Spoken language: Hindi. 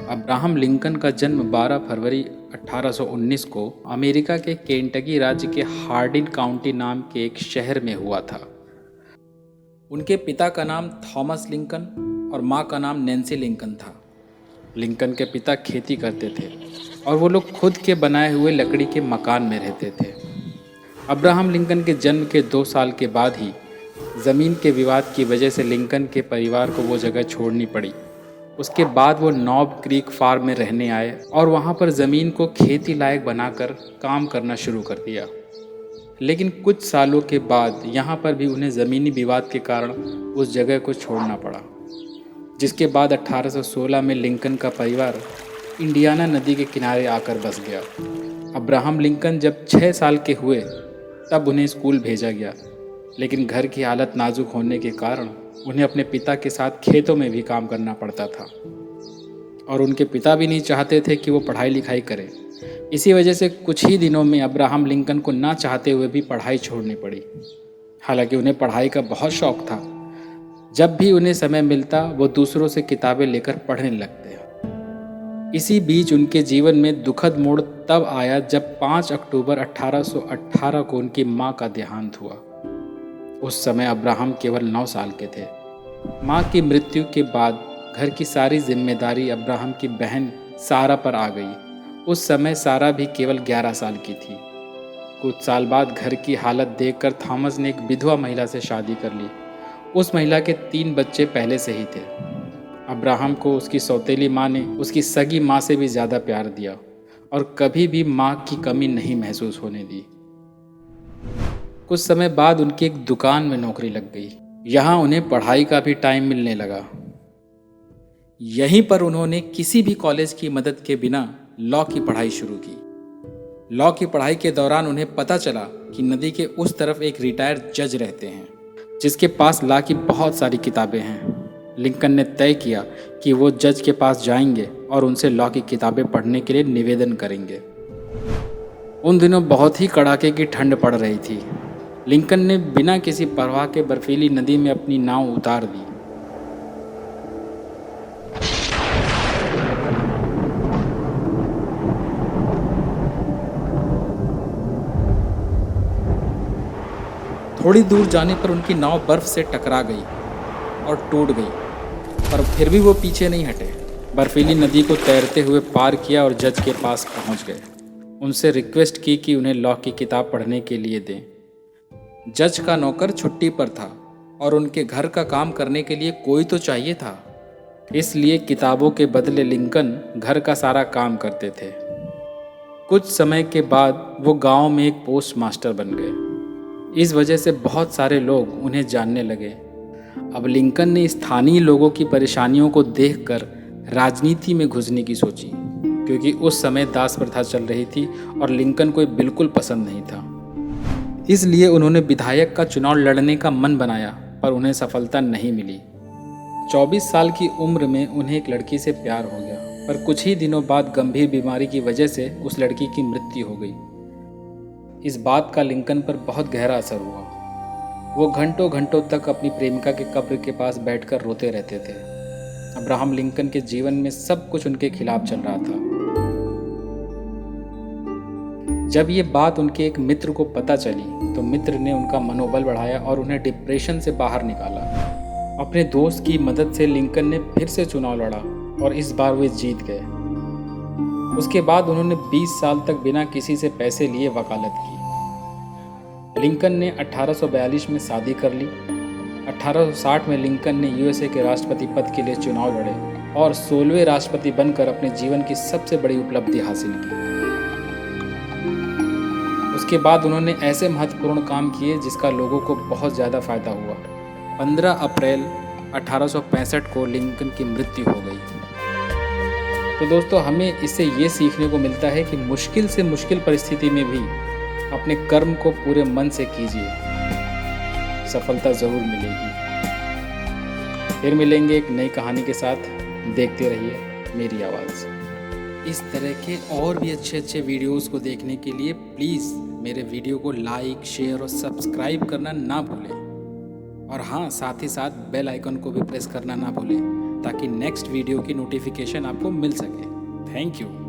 अब्राहम लिंकन का जन्म 12 फरवरी 1819 को अमेरिका के केंटकी राज्य के हार्डिन काउंटी नाम के एक शहर में हुआ था। उनके पिता का नाम थॉमस लिंकन और माँ का नाम नैन्सी लिंकन था। लिंकन के पिता खेती करते थे और वो लोग खुद के बनाए हुए लकड़ी के मकान में रहते थे। अब्राहम लिंकन के जन्म के 2 साल के बाद ही ज़मीन के विवाद की वजह से लिंकन के परिवार को वो जगह छोड़नी पड़ी। उसके बाद वो नॉब क्रीक फार्म में रहने आए और वहाँ पर ज़मीन को खेती लायक बनाकर काम करना शुरू कर दिया। लेकिन कुछ सालों के बाद यहाँ पर भी उन्हें ज़मीनी विवाद के कारण उस जगह को छोड़ना पड़ा, जिसके बाद 1816 में लिंकन का परिवार इंडियाना नदी के किनारे आकर बस गया। अब्राहम लिंकन जब 6 साल के हुए तब उन्हें स्कूल भेजा गया, लेकिन घर की हालत नाजुक होने के कारण उन्हें अपने पिता के साथ खेतों में भी काम करना पड़ता था और उनके पिता भी नहीं चाहते थे कि वो पढ़ाई लिखाई करें। इसी वजह से कुछ ही दिनों में अब्राहम लिंकन को ना चाहते हुए भी पढ़ाई छोड़नी पड़ी। हालांकि उन्हें पढ़ाई का बहुत शौक था। जब भी उन्हें समय मिलता वो दूसरों से किताबें लेकर पढ़ने लगते। इसी बीच उनके जीवन में दुखद मोड़ तब आया जब 5 अक्टूबर 1818 को उनकी माँ का देहांत हुआ। उस समय अब्राहम केवल 9 साल के थे। माँ की मृत्यु के बाद घर की सारी जिम्मेदारी अब्राहम की बहन सारा पर आ गई। उस समय सारा भी केवल 11 साल की थी। कुछ साल बाद घर की हालत देखकर थॉमस ने एक विधवा महिला से शादी कर ली। उस महिला के 3 बच्चे पहले से ही थे। अब्राहम को उसकी सौतेली माँ ने उसकी सगी माँ से भी ज़्यादा प्यार दिया और कभी भी माँ की कमी नहीं महसूस होने दी। कुछ समय बाद उनकी एक दुकान में नौकरी लग गई। यहाँ उन्हें पढ़ाई का भी टाइम मिलने लगा। यहीं पर उन्होंने किसी भी कॉलेज की मदद के बिना लॉ की पढ़ाई शुरू की। लॉ की पढ़ाई के दौरान उन्हें पता चला कि नदी के उस तरफ एक रिटायर्ड जज रहते हैं जिसके पास लॉ की बहुत सारी किताबें हैं। लिंकन ने तय किया कि वो जज के पास जाएंगे और उनसे लॉ की किताबें पढ़ने के लिए निवेदन करेंगे। उन दिनों बहुत ही कड़ाके की ठंड पड़ रही थी। लिंकन ने बिना किसी परवाह के बर्फीली नदी में अपनी नाव उतार दी। थोड़ी दूर जाने पर उनकी नाव बर्फ से टकरा गई और टूट गई, पर फिर भी वो पीछे नहीं हटे। बर्फीली नदी को तैरते हुए पार किया और जज के पास पहुंच गए। उनसे रिक्वेस्ट की कि उन्हें लॉ की किताब पढ़ने के लिए दें। जज का नौकर छुट्टी पर था और उनके घर का काम करने के लिए कोई तो चाहिए था, इसलिए किताबों के बदले लिंकन घर का सारा काम करते थे। कुछ समय के बाद वो गांव में एक पोस्ट मास्टर बन गए। इस वजह से बहुत सारे लोग उन्हें जानने लगे। अब लिंकन ने स्थानीय लोगों की परेशानियों को देखकर राजनीति में घुसने की सोची, क्योंकि उस समय दास प्रथा चल रही थी और लिंकन को बिल्कुल पसंद नहीं था। इसलिए उन्होंने विधायक का चुनाव लड़ने का मन बनाया, पर उन्हें सफलता नहीं मिली। 24 साल की उम्र में उन्हें एक लड़की से प्यार हो गया, पर कुछ ही दिनों बाद गंभीर बीमारी की वजह से उस लड़की की मृत्यु हो गई। इस बात का लिंकन पर बहुत गहरा असर हुआ। वो घंटों घंटों तक अपनी प्रेमिका के कब्र के पास बैठकर रोते रहते थे। अब्राहम लिंकन के जीवन में सब कुछ उनके खिलाफ चल रहा था। जब ये बात उनके एक मित्र को पता चली तो मित्र ने उनका मनोबल बढ़ाया और उन्हें डिप्रेशन से बाहर निकाला। अपने दोस्त की मदद से लिंकन ने फिर से चुनाव लड़ा और इस बार वे जीत गए। उसके बाद उन्होंने 20 साल तक बिना किसी से पैसे लिए वकालत की। लिंकन ने 1842 में शादी कर ली। 1860 में लिंकन ने यूएसए के राष्ट्रपति पद के लिए चुनाव लड़े और 16वें राष्ट्रपति बनकर अपने जीवन की सबसे बड़ी उपलब्धि हासिल की। उसके बाद उन्होंने ऐसे महत्वपूर्ण काम किए जिसका लोगों को बहुत ज़्यादा फायदा हुआ। 15 अप्रैल 1865 को लिंकन की मृत्यु हो गई। तो दोस्तों, हमें इससे ये सीखने को मिलता है कि मुश्किल से मुश्किल परिस्थिति में भी अपने कर्म को पूरे मन से कीजिए, सफलता ज़रूर मिलेगी। फिर मिलेंगे एक नई कहानी के साथ। देखते रहिए मेरी आवाज़। इस तरह के और भी अच्छे अच्छे वीडियोस को देखने के लिए प्लीज़ मेरे वीडियो को लाइक, शेयर और सब्सक्राइब करना ना भूलें। और हाँ, साथ ही साथ बेल आइकन को भी प्रेस करना ना भूलें, ताकि नेक्स्ट वीडियो की नोटिफिकेशन आपको मिल सके। Thank you.